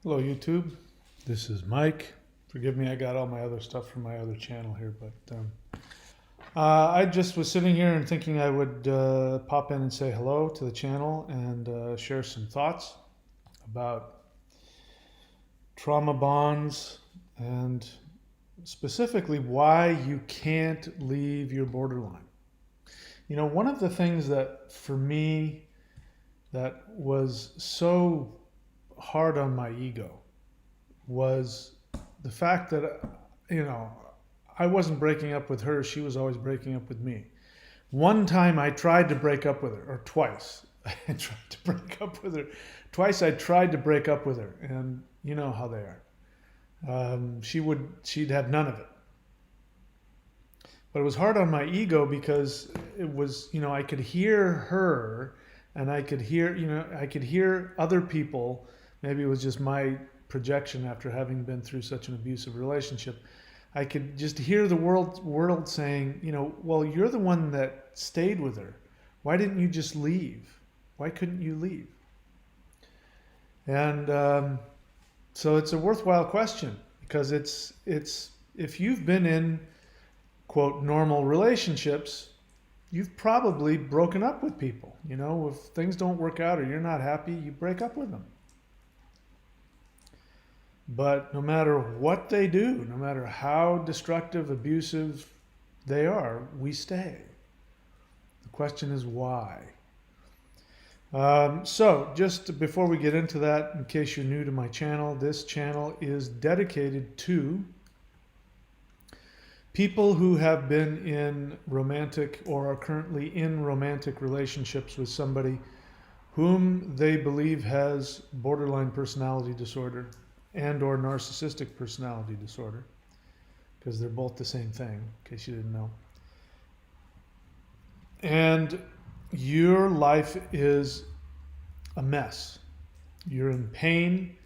Hello YouTube, this is Mike. Forgive me, I got all my other stuff from my other channel here, but I just was sitting here and thinking I would pop in and say hello to the channel and share some thoughts about trauma bonds and specifically why you can't leave your borderline. You know, one of the things that for me that was so hard on my ego was the fact that, I wasn't breaking up with her. She was always breaking up with me. One time I tried to break up with her, or twice. I tried to break up with her. Twice I tried to break up with her, and you know how they are. She'd have none of it. But it was hard on my ego because it was, I could hear her and I could hear other people. Maybe it was just my projection after having been through such an abusive relationship. I could just hear the world saying, well, you're the one that stayed with her. Why didn't you just leave? Why couldn't you leave? And so it's a worthwhile question because it's if you've been in, quote, normal relationships, you've probably broken up with people. If things don't work out or you're not happy, you break up with them. But no matter what they do, no matter how destructive, abusive they are, we stay. The question is why. So just before we get into that, in case you're new to my channel, this channel is dedicated to people who have been in romantic or are currently in romantic relationships with somebody whom they believe has borderline personality disorder and or narcissistic personality disorder, because they're both the same thing, in case you didn't know. And your life is a mess. You're in pain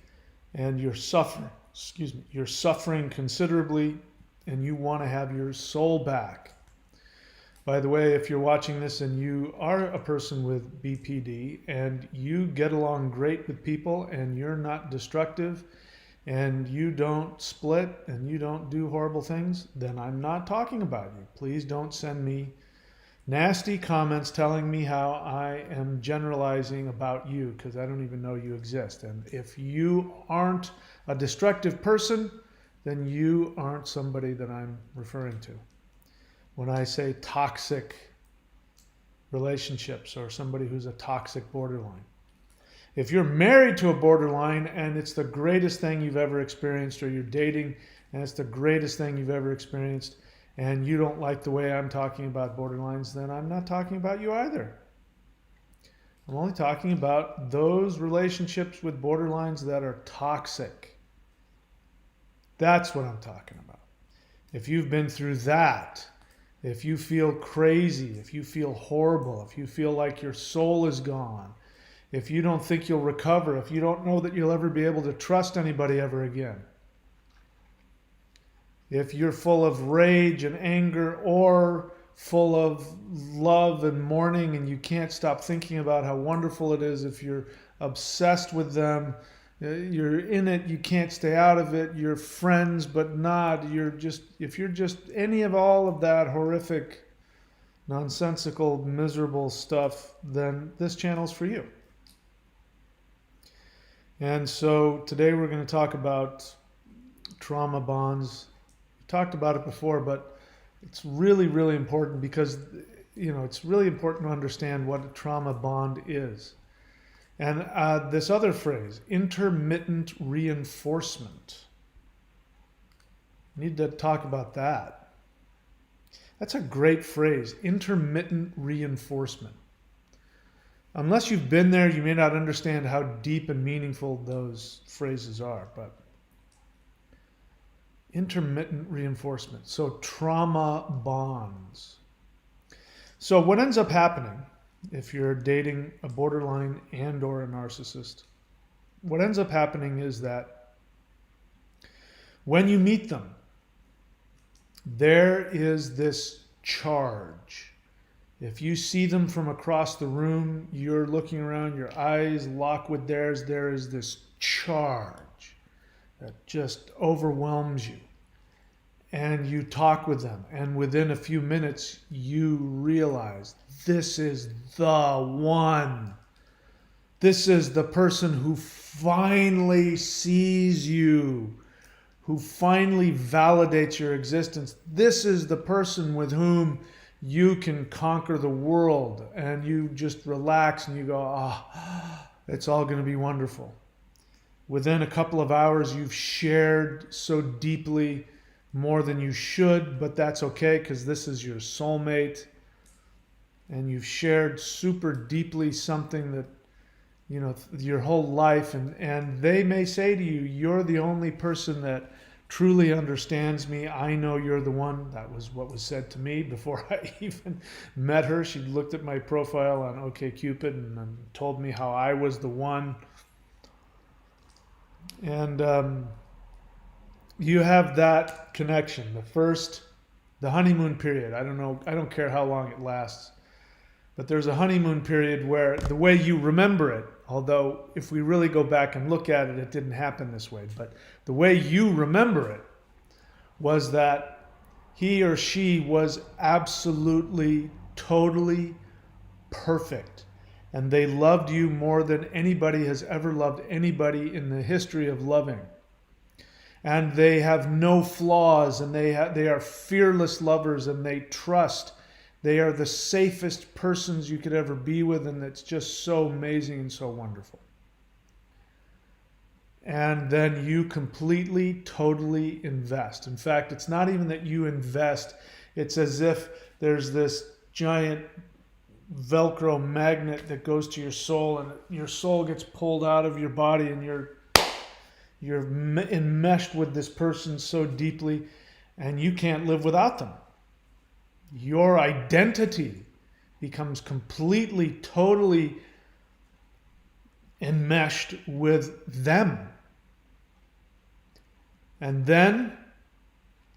and you're suffering. You're suffering considerably and you want to have your soul back. By the way, if you're watching this and you are a person with BPD and you get along great with people and you're not destructive and you don't split and you don't do horrible things, then I'm not talking about you. Please don't send me nasty comments telling me how I am generalizing about you, because I don't even know you exist. And if you aren't a destructive person, then you aren't somebody that I'm referring to when I say toxic relationships or somebody who's a toxic borderline. If you're married to a borderline and it's the greatest thing you've ever experienced, or you're dating and it's the greatest thing you've ever experienced, and you don't like the way I'm talking about borderlines, then I'm not talking about you either. I'm only talking about those relationships with borderlines that are toxic. That's what I'm talking about. If you've been through that, if you feel crazy, if you feel horrible, if you feel like your soul is gone, if you don't think you'll recover, if you don't know that you'll ever be able to trust anybody ever again, if you're full of rage and anger or full of love and mourning and you can't stop thinking about how wonderful it is, if you're obsessed with them, you're in it, you can't stay out of it, you're friends but not, if you're just any of all of that horrific, nonsensical, miserable stuff, then this channel's for you. And so today we're going to talk about trauma bonds. We talked about it before, but it's really, really important because, it's really important to understand what a trauma bond is. And this other phrase, intermittent reinforcement. I need to talk about that. That's a great phrase, intermittent reinforcement. Unless you've been there, you may not understand how deep and meaningful those phrases are. But intermittent reinforcement, so trauma bonds. So what ends up happening if you're dating a borderline and or a narcissist, what ends up happening is that when you meet them, there is this charge. If you see them from across the room, you're looking around, your eyes lock with theirs, there is this charge. that just overwhelms you. And you talk with them, and within a few minutes, you realize this is the one. This is the person who finally sees you, who finally validates your existence. This is the person with whom you can conquer the world, and you just relax and you go, it's all going to be wonderful. Within a couple of hours, you've shared so deeply, more than you should, but that's okay because this is your soulmate, and you've shared super deeply something that, you know, your whole life, and they may say to you, you're the only person that truly understands me. I know you're the one. That was what was said to me before I even met her. She looked at my profile on OkCupid and told me how I was the one. And you have that connection. The honeymoon period. I don't know. I don't care how long it lasts. But there's a honeymoon period where the way you remember it, although if we really go back and look at it, it didn't happen this way. But the way you remember it was that he or she was absolutely, totally perfect. And they loved you more than anybody has ever loved anybody in the history of loving. And they have no flaws, and they are fearless lovers, and they trust. They are the safest persons you could ever be with, and it's just so amazing and so wonderful. And then you completely, totally invest. In fact, it's not even that you invest. It's as if there's this giant Velcro magnet that goes to your soul, and your soul gets pulled out of your body, and you're enmeshed with this person so deeply, and you can't live without them. Your identity becomes completely, totally enmeshed with them. And then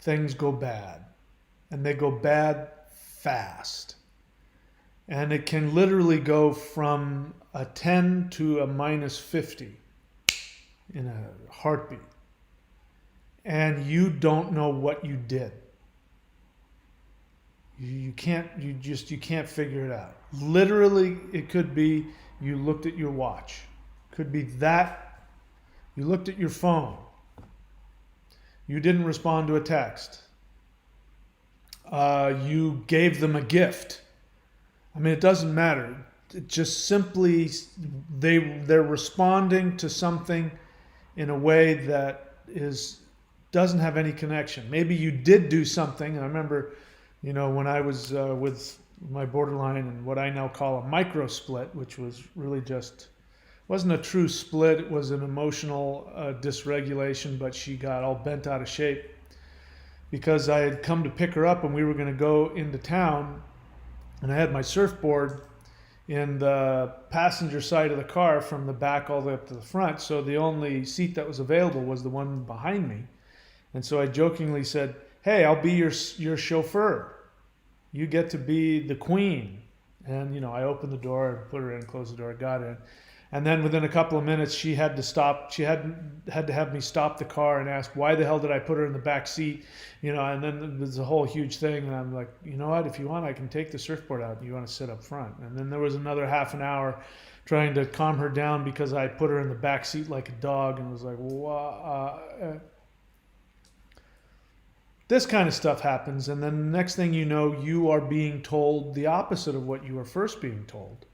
things go bad. And they go bad fast. And it can literally go from a 10 to a minus 50 in a heartbeat. And you don't know what you did. You can't figure it out. Literally, it could be you looked at your watch. Could be that you looked at your phone. You didn't respond to a text. You gave them a gift. I mean, it doesn't matter. It just simply, they're responding to something in a way that doesn't have any connection. Maybe you did do something. And I remember, you know, when I was with my borderline and what I now call a micro split, which was really wasn't a true split. It was an emotional dysregulation, but she got all bent out of shape because I had come to pick her up and we were going to go into town, and I had my surfboard in the passenger side of the car from the back all the way up to the front. So the only seat that was available was the one behind me. And so I jokingly said, hey, I'll be your chauffeur. You get to be the queen. And, you know, I opened the door and put her in, closed the door, got in. And then within a couple of minutes, she had to stop. She had to have me stop the car and ask, why the hell did I put her in the back seat? You know, and then there's a whole huge thing. And I'm like, you know what? If you want, I can take the surfboard out. You want to sit up front. And then there was another half an hour trying to calm her down because I put her in the back seat like a dog, and was like, this kind of stuff happens. And then the next thing you know, you are being told the opposite of what you were first being told.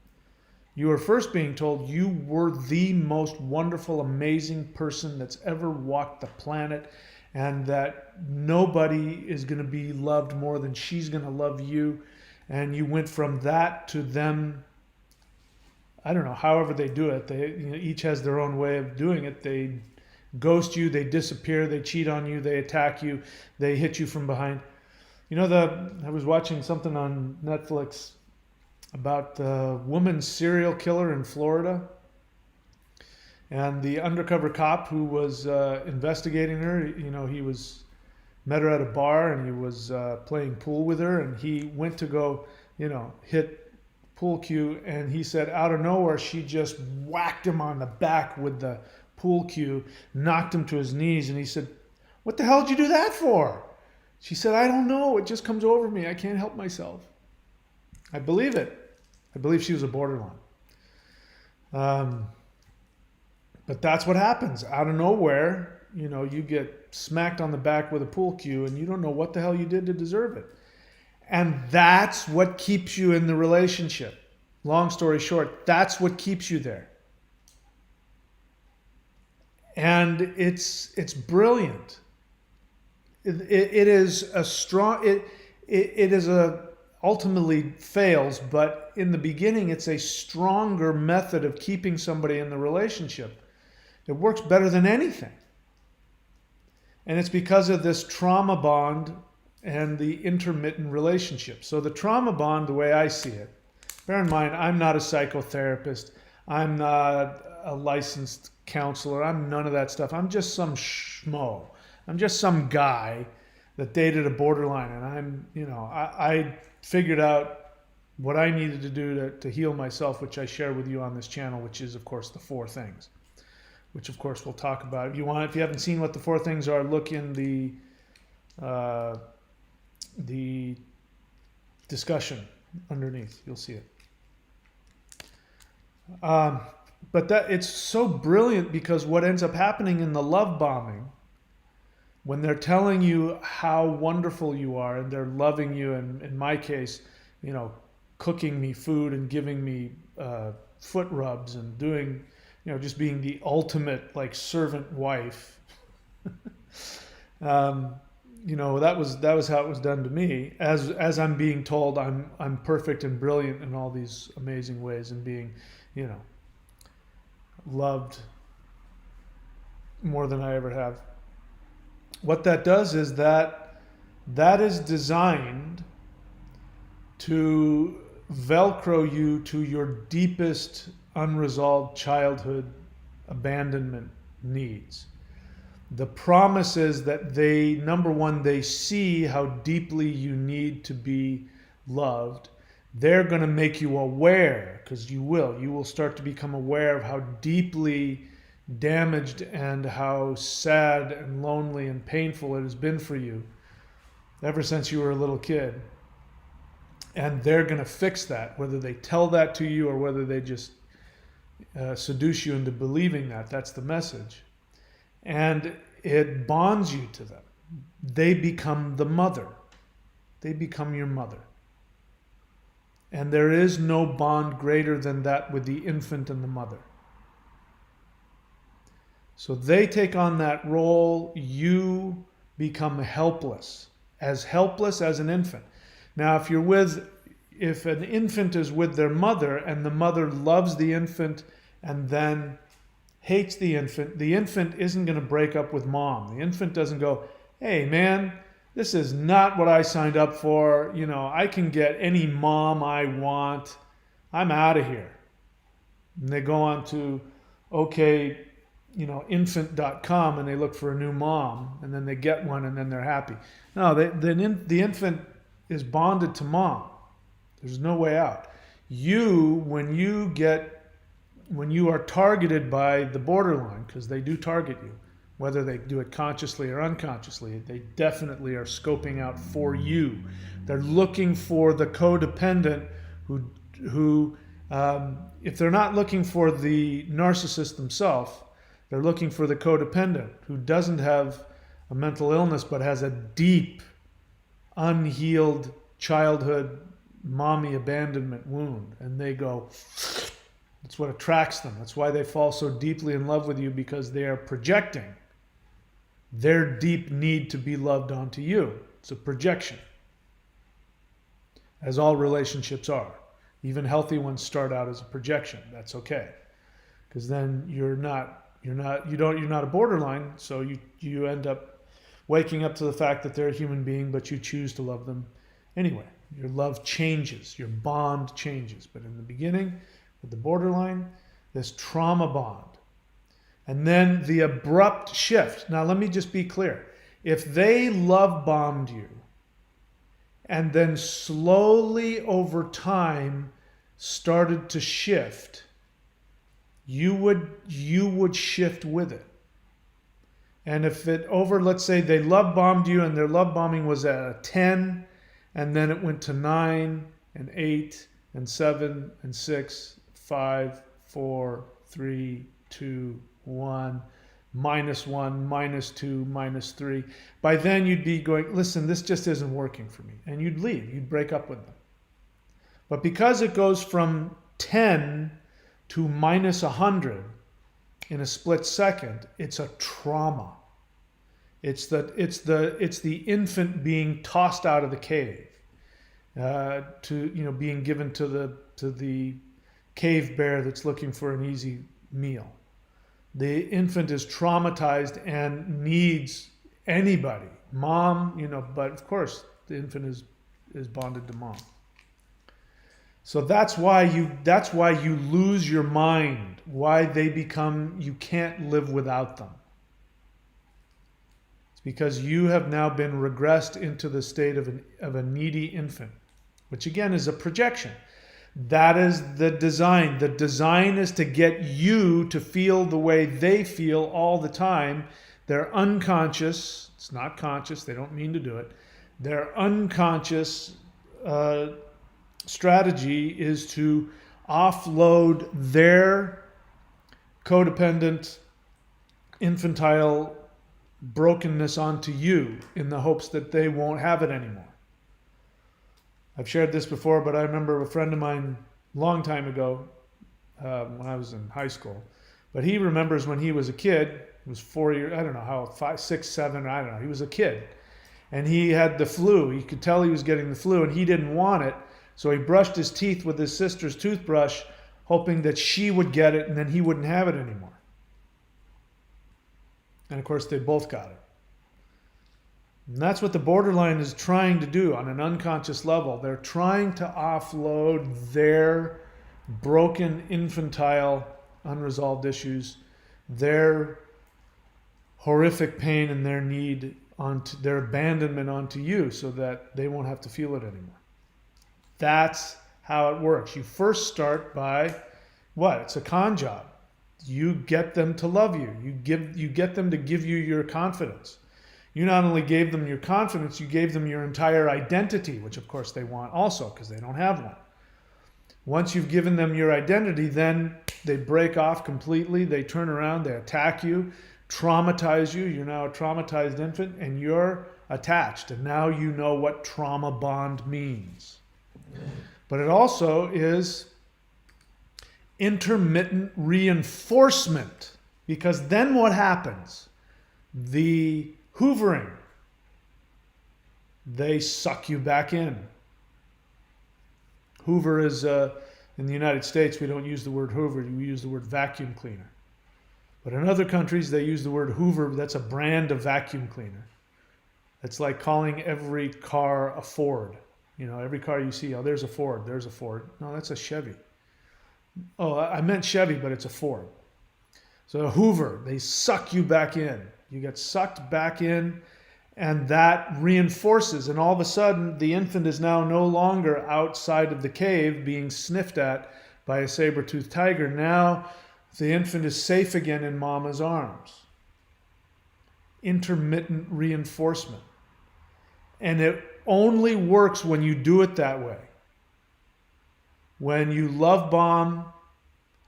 You were first being told you were the most wonderful, amazing person that's ever walked the planet, and that nobody is going to be loved more than she's going to love you. And you went from that to them, I don't know, however they do it. They, you know, each has their own way of doing it. They ghost you, they disappear, they cheat on you, they attack you, they hit you from behind. You know, I was watching something on Netflix about the woman serial killer in Florida, and the undercover cop who was investigating her. You know, he met her at a bar, and he was playing pool with her, and he went to go, you know, hit pool cue, and he said out of nowhere she just whacked him on the back with the pool cue, knocked him to his knees, and he said, "What the hell did you do that for?" She said, "I don't know. It just comes over me. I can't help myself." I believe it. I believe she was a borderline. But that's what happens. Out of nowhere, you get smacked on the back with a pool cue and you don't know what the hell you did to deserve it. And that's what keeps you in the relationship. Long story short, that's what keeps you there. And it's brilliant. It is a strong, it is a, ultimately fails, but in the beginning, it's a stronger method of keeping somebody in the relationship. It works better than anything. And it's because of this trauma bond and the intermittent relationship. So the trauma bond, the way I see it, bear in mind, I'm not a psychotherapist. I'm not a licensed counselor. I'm none of that stuff. I'm just some schmo. I'm just some guy that dated a borderline. And I figured out what I needed to do to heal myself, which I share with you on this channel, which is, of course, the 4 things, which, of course, we'll talk about. If you haven't seen what the 4 things are, look in the discussion underneath. You'll see it. But it's so brilliant because what ends up happening in the love bombing, when they're telling you how wonderful you are and they're loving you, and in my case, cooking me food and giving me foot rubs and doing, just being the ultimate servant wife. That was how it was done to me. As I'm being told I'm perfect and brilliant in all these amazing ways and being, loved more than I ever have. What that does is that is designed to Velcro you to your deepest unresolved childhood abandonment needs. The promise is that number one, they see how deeply you need to be loved. They're going to make you aware, because you will start to become aware of how deeply damaged and how sad and lonely and painful it has been for you ever since you were a little kid. And they're going to fix that, whether they tell that to you or whether they just seduce you into believing that. That's the message. And it bonds you to them. They become the mother. They become your mother. And there is no bond greater than that with the infant and the mother. So they take on that role. You become helpless as an infant. Now, if an infant is with their mother and the mother loves the infant and then hates the infant isn't going to break up with mom. The infant doesn't go, "Hey, man, this is not what I signed up for. I can get any mom I want. I'm out of here." And they go on to, infant.com and they look for a new mom and then they get one and then they're happy. No, the infant is bonded to mom. There's no way out. When you are targeted by the borderline, because they do target you, whether they do it consciously or unconsciously, they definitely are scoping out for you. They're looking for the codependent who if they're not looking for the narcissist themselves, they're looking for the codependent who doesn't have a mental illness but has a deep, unhealed childhood mommy abandonment wound. And they go, that's what attracts them. That's why they fall so deeply in love with you, because they are projecting their deep need to be loved onto you. It's a projection, as all relationships are. Even healthy ones start out as a projection. That's okay, because then you're not a borderline, so you end up waking up to the fact that they're a human being, but you choose to love them anyway. Your love changes, your bond changes. But in the beginning, with the borderline, this trauma bond. And then the abrupt shift. Now, let me just be clear. If they love bombed you and then slowly over time started to shift, you would shift with it. And if let's say they love bombed you and their love bombing was at a 10, and then it went to 9 and 8 and 7 and 6, 5, 4, 3, 2, 1, -1, -2, -3. By then you'd be going, listen, this just isn't working for me. And you'd leave, you'd break up with them. But because it goes from 10 to -100 in a split second, it's a trauma. It's the infant being tossed out of the cave, being given to the cave bear that's looking for an easy meal. The infant is traumatized and needs anybody, mom, but of course the infant is bonded to mom. So that's why you lose your mind, why they become, you can't live without them. It's because you have now been regressed into the state of a needy infant, which again is a projection. That is the design. The design is to get you to feel the way they feel all the time. They're unconscious. It's not conscious. They don't mean to do it. Their unconscious strategy is to offload their codependent, infantile brokenness onto you in the hopes that they won't have it anymore. I've shared this before, but I remember a friend of mine a long time ago when I was in high school. But he remembers when he was a kid, he was 4 years, I don't know how, 5, 6, 7, I don't know. He was a kid. And he had the flu. You could tell he was getting the flu, and he didn't want it. So he brushed his teeth with his sister's toothbrush, hoping that she would get it, and then he wouldn't have it anymore. And of course, they both got it. And that's what the borderline is trying to do on an unconscious level. They're trying to offload their broken, infantile, unresolved issues, their horrific pain and their need, onto their abandonment onto you so that they won't have to feel it anymore. That's how it works. You first start by what? It's a con job. You get them to love you. You get them to give you your confidence. You not only gave them your confidence, you gave them your entire identity, which of course they want also because they don't have one. Once you've given them your identity, then they break off completely. They turn around, they attack you, traumatize you. You're now a traumatized infant and you're attached. And now you know what trauma bond means. But it also is intermittent reinforcement, because then what happens? The hoovering, they suck you back in. Hoover is, in the United States, we don't use the word hoover, we use the word vacuum cleaner. But in other countries, they use the word hoover. That's a brand of vacuum cleaner. It's like calling every car a Ford. Every car you see, oh, there's a Ford, there's a Ford. No, that's a Chevy. Oh, I meant Chevy, but it's a Ford. So a hoover, they suck you back in. You get sucked back in, and that reinforces. And all of a sudden, the infant is now no longer outside of the cave being sniffed at by a saber-toothed tiger. Now the infant is safe again in mama's arms. Intermittent reinforcement. And it only works when you do it that way. When you love bomb,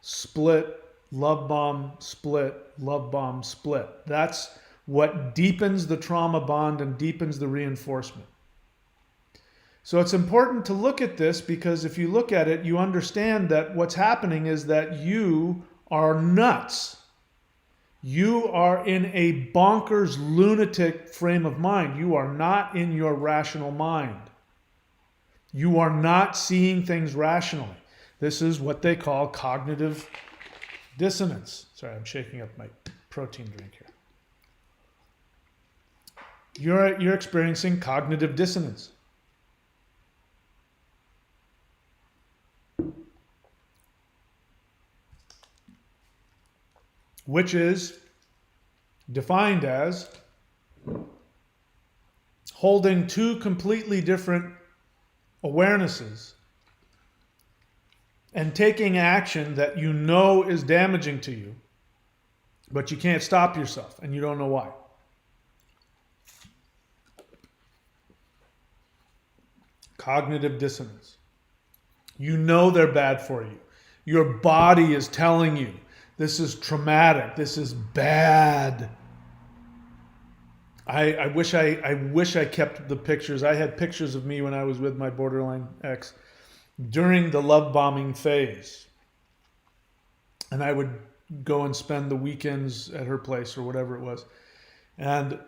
split, love bomb, split, love bomb, split. That's what deepens the trauma bond and deepens the reinforcement. So it's important to look at this, because if you look at it, you understand that what's happening is that you are nuts. You are in a bonkers, lunatic frame of mind. You are not in your rational mind. You are not seeing things rationally. This is what they call cognitive dissonance. Sorry, I'm shaking up my protein drink here. You're experiencing cognitive dissonance. Which is defined as holding two completely different awarenesses and taking action that you know is damaging to you, but you can't stop yourself and you don't know why. Cognitive dissonance. You know they're bad for you. Your body is telling you this is traumatic, this is bad. I wish I kept the pictures. I had pictures of me when I was with my borderline ex during the love bombing phase. And I would go and spend the weekends at her place or whatever it was. And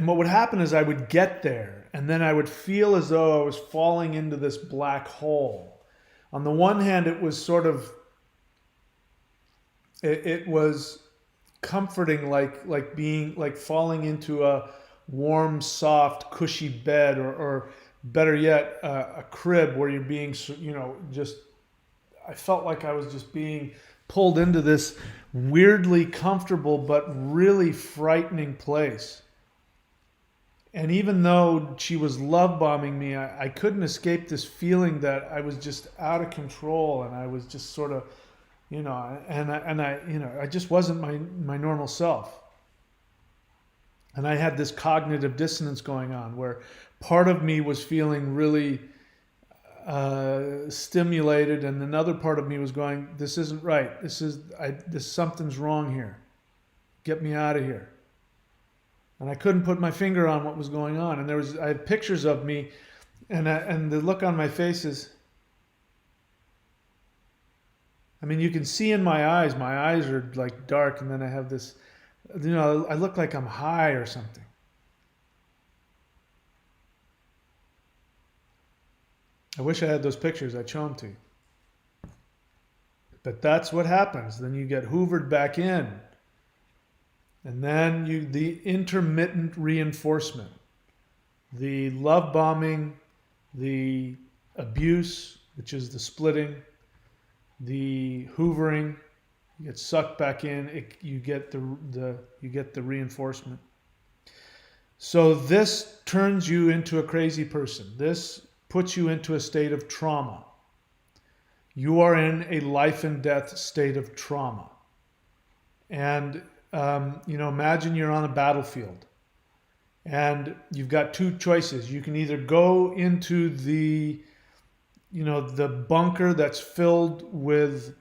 what would happen is I would get there and then I would feel as though I was falling into this black hole. On the one hand, it was sort of, it was comforting, like being, like falling into a warm, soft, cushy bed, or better yet, a crib where you're being, just, I felt like I was just being pulled into this weirdly comfortable but really frightening place. And even though she was love bombing me, I couldn't escape this feeling that I was just out of control, and I was just sort of, I just wasn't my normal self. And I had this cognitive dissonance going on where part of me was feeling really stimulated, and another part of me was going, this isn't right. Something's wrong here. Get me out of here. And I couldn't put my finger on what was going on. And I had pictures of me, and the look on my face is, I mean, you can see in my eyes are like dark, and then I have this, I look like I'm high or something. I wish I had those pictures. I'd show them to you. But that's what happens. Then you get hoovered back in. And then the intermittent reinforcement, the love bombing, the abuse, which is the splitting, the hoovering, you get sucked back in. You get the reinforcement. So this turns you into a crazy person. This puts you into a state of trauma. You are in a life and death state of trauma. And imagine you're on a battlefield and you've got two choices. You can either go into the bunker that's filled with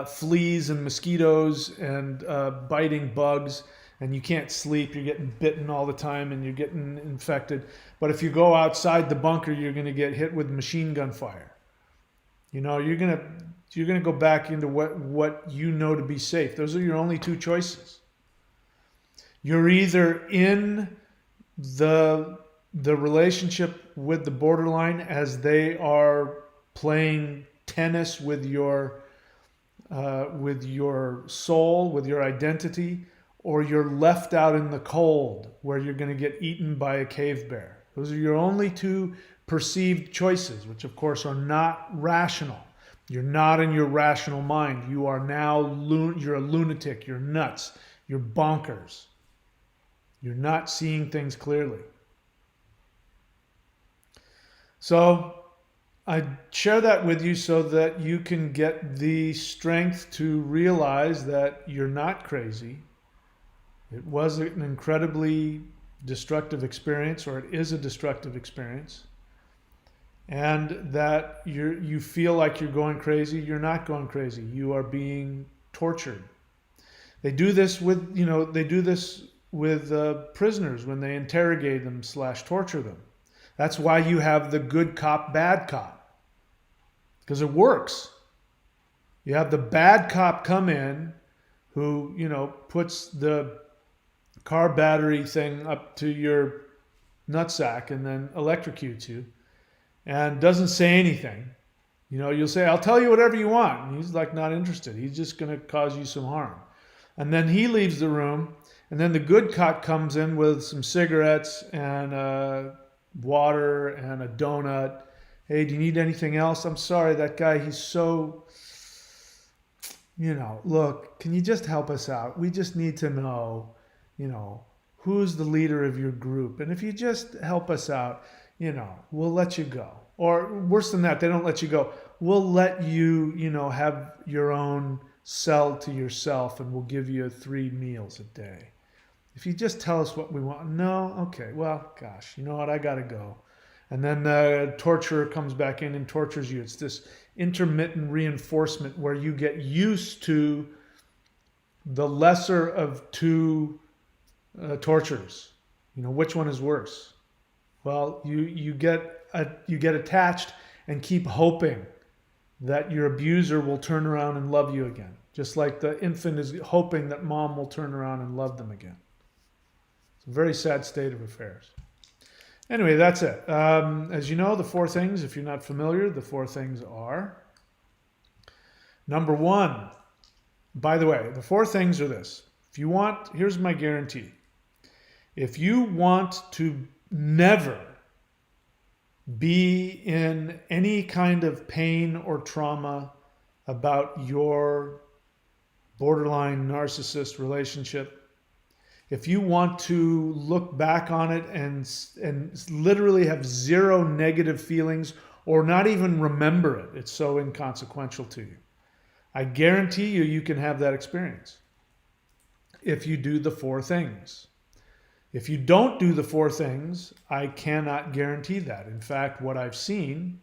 fleas and mosquitoes and biting bugs, and you can't sleep. You're getting bitten all the time and you're getting infected. But if you go outside the bunker, you're going to get hit with machine gun fire. You're going to go back into what you know to be safe. Those are your only two choices. You're either in the relationship with the borderline as they are playing tennis with your soul, with your identity, or you're left out in the cold where you're going to get eaten by a cave bear. Those are your only two perceived choices, which of course are not rational. You're not in your rational mind. You are now, you're a lunatic, you're nuts, you're bonkers. You're not seeing things clearly. So I share that with you so that you can get the strength to realize that you're not crazy. It was an incredibly destructive experience, or it is a destructive experience. And that you feel like you're going crazy. You're not going crazy. You are being tortured. They do this with prisoners when they interrogate them / torture them. That's why you have the good cop, bad cop, because it works. You have the bad cop come in who, puts the car battery thing up to your nutsack and then electrocutes you and doesn't say anything. You'll say, I'll tell you whatever you want. And he's like not interested. He's just going to cause you some harm. And then he leaves the room, and then the good cop comes in with some cigarettes and water and a donut. Hey, do you need anything else? I'm sorry, that guy, he's so, look, can you just help us out? We just need to know, who's the leader of your group. And if you just help us out, we'll let you go. Or worse than that, they don't let you go. We'll let you, have your own cell to yourself, and we'll give you 3 meals a day. If you just tell us what we want. No? Okay. Well, gosh, you know what? I got to go. And then the torturer comes back in and tortures you. It's this intermittent reinforcement where you get used to the lesser of 2 tortures. Which one is worse? Well, you get attached and keep hoping that your abuser will turn around and love you again, just like the infant is hoping that mom will turn around and love them again. It's a very sad state of affairs. Anyway, that's it. As you know, the 4 things, if you're not familiar, the 4 things are: number 1, by the way, the 4 things are this. Here's my guarantee. If you want to never be in any kind of pain or trauma about your borderline narcissist relationship, if you want to look back on it and literally have 0 negative feelings or not even remember it, it's so inconsequential to you, I guarantee you can have that experience if you do the 4 things. If you don't do the 4 things, I cannot guarantee that. In fact, what I've seen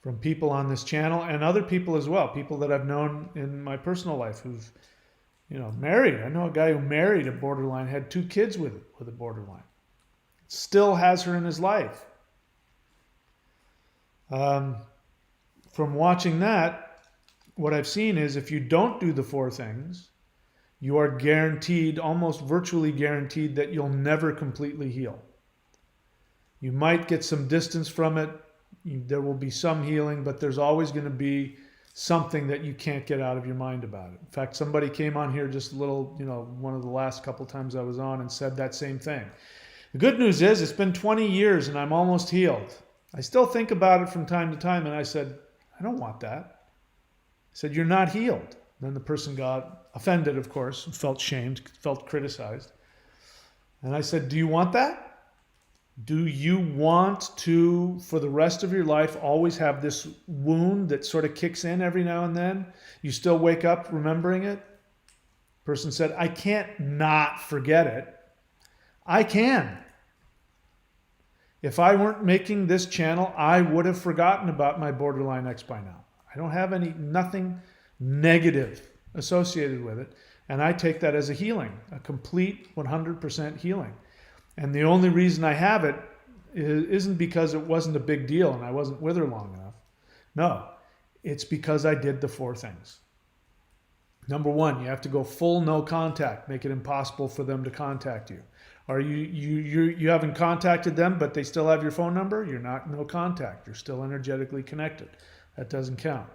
from people on this channel and other people as well, people that I've known in my personal life who've, married. I know a guy who married a borderline, had 2 kids with a borderline. Still has her in his life. From watching that, what I've seen is if you don't do the 4 things, you are guaranteed, almost virtually guaranteed, that you'll never completely heal. You might get some distance from it. There will be some healing, but there's always going to be something that you can't get out of your mind about it. In fact, somebody came on here just a little, one of the last couple times I was on, and said that same thing. The good news is it's been 20 years and I'm almost healed. I still think about it from time to time, and I said, I don't want that. I said, you're not healed. Then the person got offended, of course, felt shamed, felt criticized. And I said, do you want that? Do you want to, for the rest of your life, always have this wound that sort of kicks in every now and then? You still wake up remembering it? Person said, I can't not forget it. I can. If I weren't making this channel, I would have forgotten about my borderline ex by now. I don't have nothing negative associated with it. And I take that as a healing, a complete 100% healing. And the only reason I have it isn't because it wasn't a big deal and I wasn't with her long enough. No, it's because I did the 4 things. Number 1, you have to go full no contact, make it impossible for them to contact you. Or you haven't contacted them, but they still have your phone number, you're not no contact. You're still energetically connected. That doesn't count.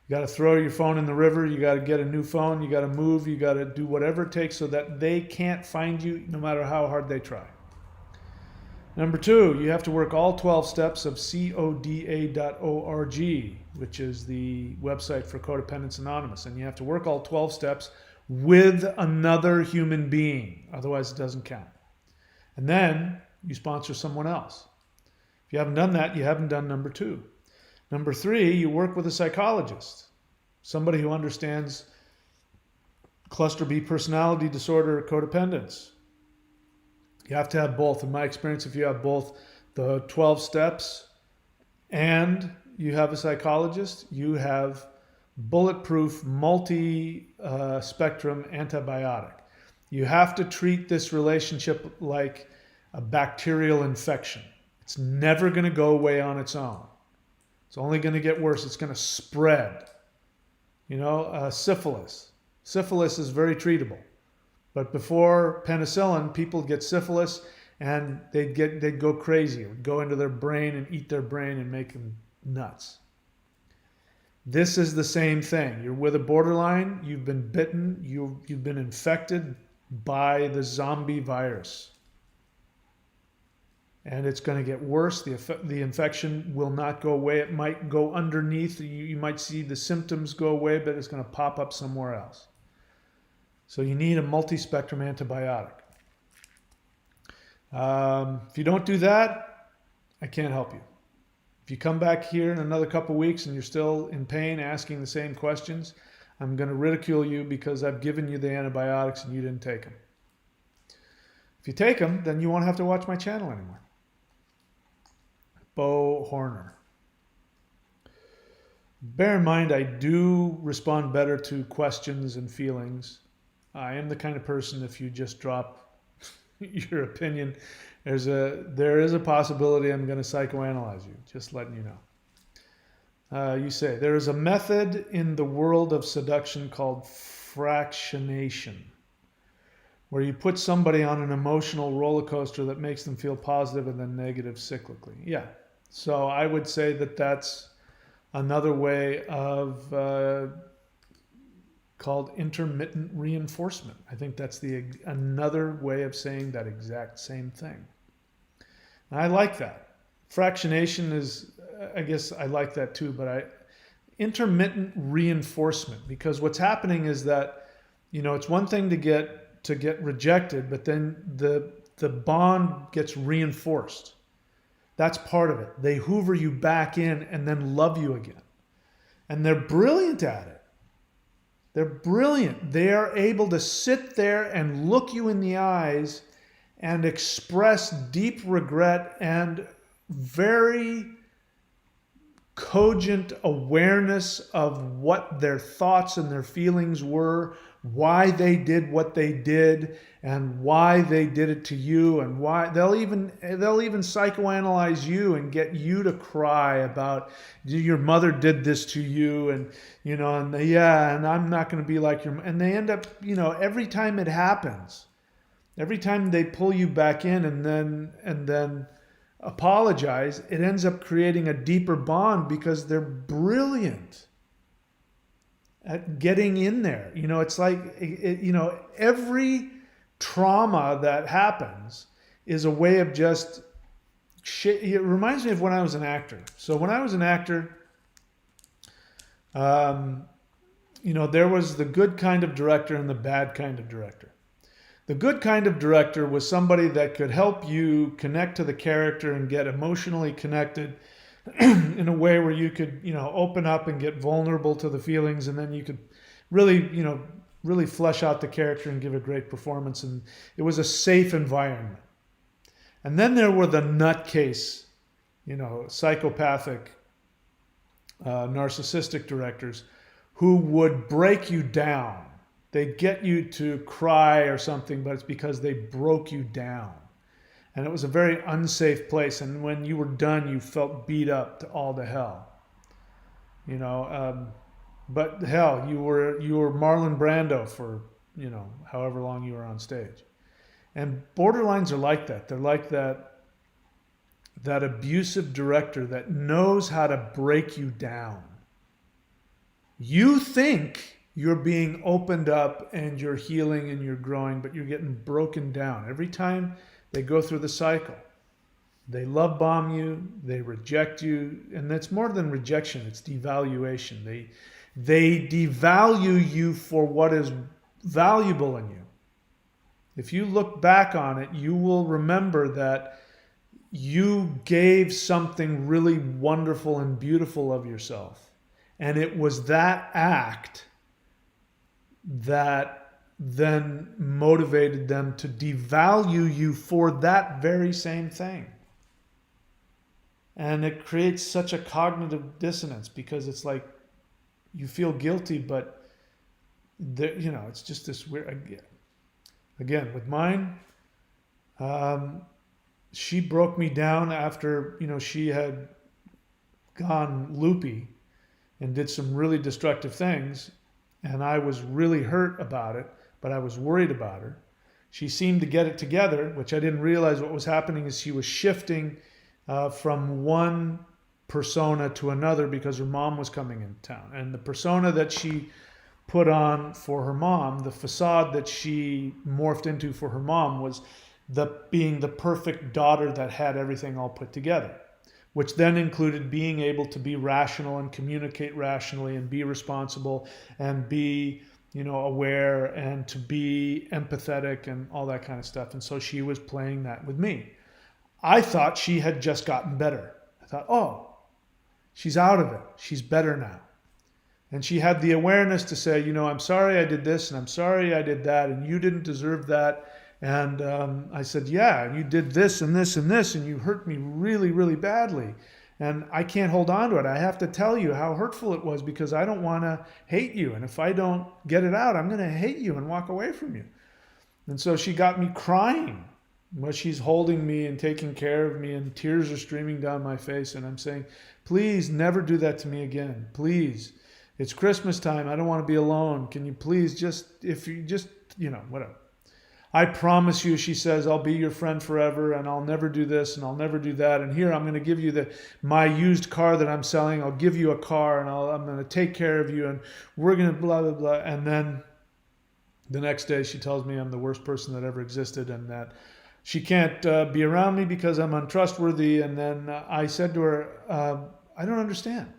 You got to throw your phone in the river. You got to get a new phone. You got to move. You got to do whatever it takes so that they can't find you no matter how hard they try. Number 2, you have to work all 12 steps of CODA.org, which is the website for Codependence Anonymous. And you have to work all 12 steps with another human being. Otherwise, it doesn't count. And then you sponsor someone else. If you haven't done that, you haven't done number 2. Number 3, you work with a psychologist, somebody who understands cluster B personality disorder, codependence. You have to have both. In my experience, if you have both the 12 steps and you have a psychologist, you have bulletproof, multi-spectrum antibiotic. You have to treat this relationship like a bacterial infection. It's never going to go away on its own. It's only going to get worse. It's going to spread. Syphilis. Syphilis is very treatable. But before penicillin, people get syphilis and they'd go crazy. It would go into their brain and eat their brain and make them nuts. This is the same thing. You're with a borderline. You've been bitten. You've been infected by the zombie virus. And it's going to get worse. The infection will not go away. It might go underneath. You might see the symptoms go away, but it's going to pop up somewhere else. So you need a multi-spectrum antibiotic. If you don't do that, I can't help you. If you come back here in another couple weeks and you're still in pain asking the same questions, I'm going to ridicule you because I've given you the antibiotics and you didn't take them. If you take them, then you won't have to watch my channel anymore. Bo Horner. Bear in mind, I do respond better to questions and feelings. I am the kind of person, if you just drop your opinion, there is a possibility I'm going to psychoanalyze you, just letting you know. You say, there is a method in the world of seduction called fractionation, where you put somebody on an emotional roller coaster that makes them feel positive and then negative cyclically. Yeah. So I would say that that's another way of called intermittent reinforcement. I think that's another way of saying that exact same thing. And I like that. Fractionation is, I guess I like that too, but intermittent reinforcement, because what's happening is that, it's one thing to get rejected, but then the bond gets reinforced. That's part of it. They hoover you back in and then love you again. And they're brilliant at it. They're brilliant. They are able to sit there and look you in the eyes and express deep regret and very cogent awareness of what their thoughts and their feelings were, why they did what they did, and why they did it to you, and why they'll even psychoanalyze you and get you to cry about your mother did this to you, and and I'm not going to be like your, and they end up, every time it happens, every time they pull you back in and then apologize, it ends up creating a deeper bond because they're brilliant at getting in there. It's like, every trauma that happens is a way of just shit. It reminds me of when I was an actor. So when I was an actor, there was the good kind of director and the bad kind of director. The good kind of director was somebody that could help you connect to the character and get emotionally connected in a way where you could, open up and get vulnerable to the feelings, and then you could really flesh out the character and give a great performance. And it was a safe environment. And then there were the nutcase, psychopathic, narcissistic directors who would break you down. They'd get you to cry or something, but it's because they broke you down. And it was a very unsafe place. And when you were done, you felt beat up to all to hell. But hell, you were Marlon Brando for, however long you were on stage. And borderlines are like that. They're like that abusive director that knows how to break you down. You think you're being opened up and you're healing and you're growing, but you're getting broken down. Every time they go through the cycle, they love bomb you, they reject you, and that's more than rejection, it's devaluation. They devalue you for what is valuable in you. If you look back on it, you will remember that you gave something really wonderful and beautiful of yourself. And it was that act that then motivated them to devalue you for that very same thing. And it creates such a cognitive dissonance because it's like you feel guilty, but it's just this weird. Again, with mine, she broke me down after she had gone loopy and did some really destructive things. And I was really hurt about it, but I was worried about her. She seemed to get it together, which I didn't realize what was happening is she was shifting from one persona to another because her mom was coming into town. And the persona that she put on for her mom, the facade that she morphed into for her mom was being the perfect daughter that had everything all put together, which then included being able to be rational and communicate rationally and be responsible and be, aware and to be empathetic and all that kind of stuff. And so she was playing that with me. I thought she had just gotten better. I thought, oh, She's out of it. She's better now. And she had the awareness to say, I'm sorry I did this, and I'm sorry I did that, and you didn't deserve that. And I said, yeah, you did this and this and this, and you hurt me really, really badly. And I can't hold on to it. I have to tell you how hurtful it was because I don't want to hate you. And if I don't get it out, I'm going to hate you and walk away from you. And so she got me crying. Well, she's holding me and taking care of me, and tears are streaming down my face. And I'm saying, please never do that to me again. Please. It's Christmas time. I don't want to be alone. Can you please whatever. I promise you, she says, I'll be your friend forever, and I'll never do this, and I'll never do that. And here, I'm going to give you my used car that I'm selling. I'll give you a car, and I'm going to take care of you, and we're going to blah, blah, blah. And then the next day, she tells me I'm the worst person that ever existed, and that she can't be around me because I'm untrustworthy. And then I said to her, I don't understand.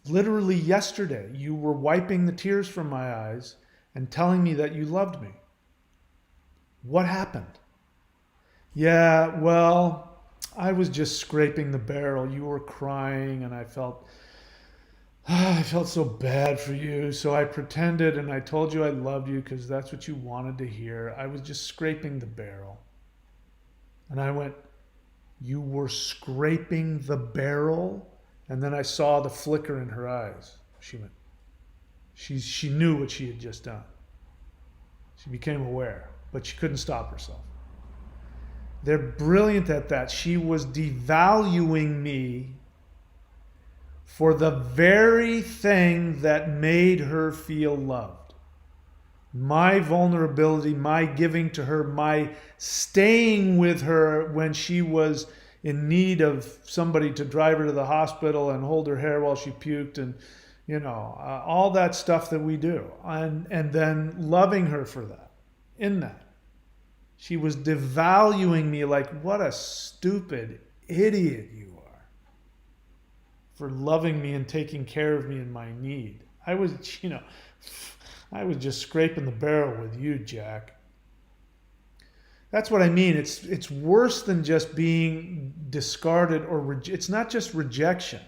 Literally yesterday, you were wiping the tears from my eyes and telling me that you loved me. What happened? Yeah, well, I was just scraping the barrel. You were crying, and I felt so bad for you. So I pretended, and I told you I loved you because that's what you wanted to hear. I was just scraping the barrel. And I went, you were scraping the barrel? And then I saw the flicker in her eyes. She went, she knew what she had just done. She became aware, but she couldn't stop herself. They're brilliant at that. She was devaluing me for the very thing that made her feel loved. My vulnerability, my giving to her, my staying with her when she was in need of somebody to drive her to the hospital and hold her hair while she puked, and all that stuff that we do, and then loving her for that. In that, she was devaluing me like, what a stupid idiot you are for loving me and taking care of me in my need. I was just scraping the barrel with you, Jack. That's what I mean. It's worse than just being discarded or it's not just rejection.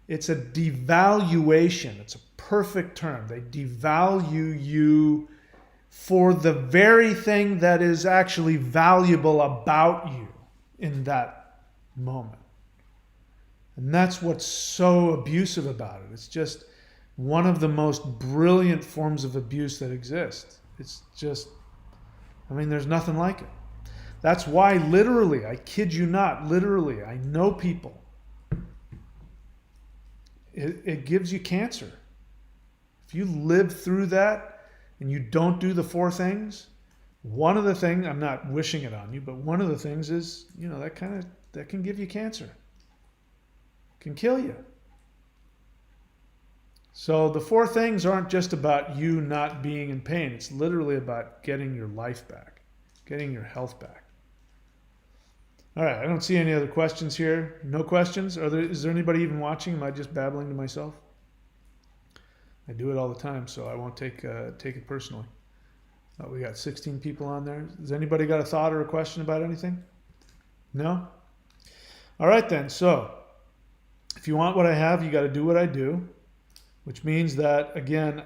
It's a devaluation. It's a perfect term. They devalue you for the very thing that is actually valuable about you in that moment. And that's what's so abusive about it. It's just one of the most brilliant forms of abuse that exists. It's just, there's nothing like it. That's why literally, I kid you not, literally, I know people. It gives you cancer. If you live through that and you don't do the 4 things, one of the things, I'm not wishing it on you, but one of the things is, that can give you cancer. It can kill you. So the 4 things aren't just about you not being in pain. It's literally about getting your life back, getting your health back. All right, I don't see any other questions here. No questions? Is there anybody even watching? Am I just babbling to myself? I do it all the time, so I won't take it personally. We got 16 people on there. Has anybody got a thought or a question about anything? No? All right then, so if you want what I have, you got to do what I do. Which means that, again,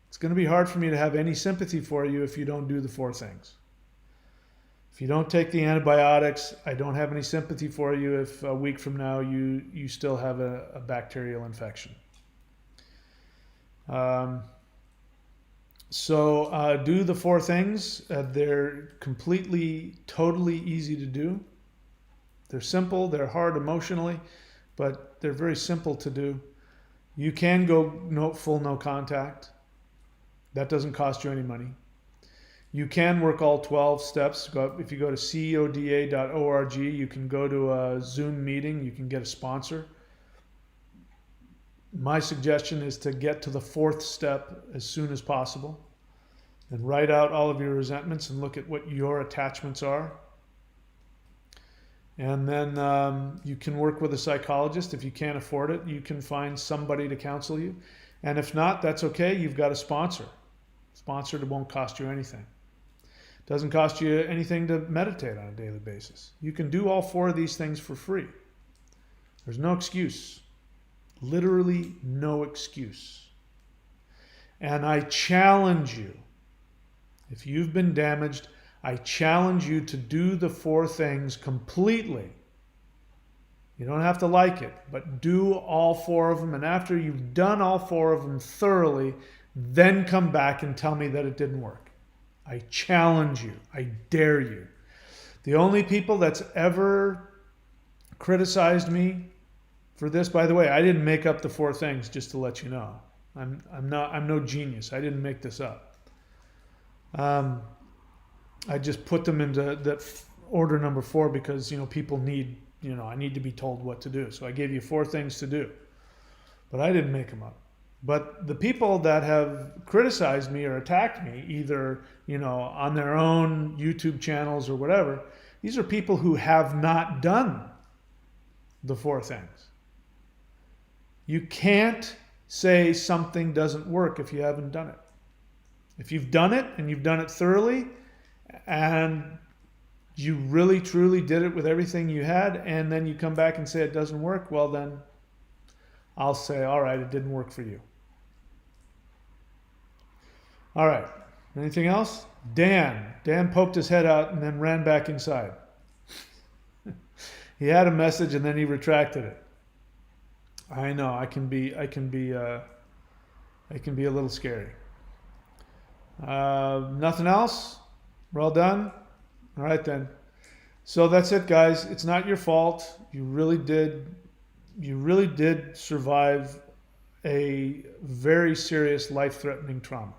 it's going to be hard for me to have any sympathy for you if you don't do the 4 things. If you don't take the antibiotics, I don't have any sympathy for you if a week from now you still have a bacterial infection. So do the 4 things. They're completely, totally easy to do. They're simple. They're hard emotionally, but they're very simple to do. You can go full no contact. That doesn't cost you any money. You can work all 12 steps. If you go to coda.org, you can go to a Zoom meeting. You can get a sponsor. My suggestion is to get to the 4th step as soon as possible and write out all of your resentments and look at what your attachments are. And then you can work with a psychologist. If you can't afford it, you can find somebody to counsel you. And if not, that's okay. You've got a sponsor. Sponsor that won't cost you anything. Doesn't cost you anything to meditate on a daily basis. You can do all 4 of these things for free. There's no excuse. Literally no excuse. And I challenge you, if you've been damaged, I challenge you to do the 4 things completely. You don't have to like it, but do all 4 of them. And after you've done all 4 of them thoroughly, then come back and tell me that it didn't work. I challenge you. I dare you. The only people that's ever criticized me for this, by the way, I didn't make up the 4 things, just to let you know. I'm no genius. I didn't make this up. I just put them into that order number 4 because, people need, I need to be told what to do. So I gave you 4 things to do, but I didn't make them up. But the people that have criticized me or attacked me, either, on their own YouTube channels or whatever, these are people who have not done the 4 things. You can't say something doesn't work if you haven't done it. If you've done it and you've done it thoroughly and you really truly did it with everything you had, and then you come back and say it doesn't work, well then I'll say, all right, it didn't work for you. All right, anything else? Dan poked his head out and then ran back inside. He had a message and then he retracted it. I know, I can be a little scary. Nothing else? We're all done? All right then. So that's it, guys. It's not your fault. You really did survive a very serious life-threatening trauma.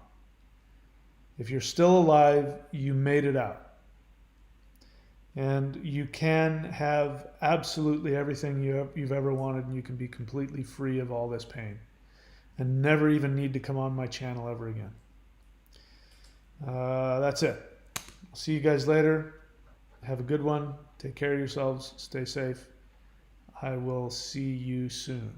If you're still alive, you made it out. And you can have absolutely everything you've ever wanted, and you can be completely free of all this pain and never even need to come on my channel ever again. That's it. I'll see you guys later. Have a good one. Take care of yourselves. Stay safe. I will see you soon.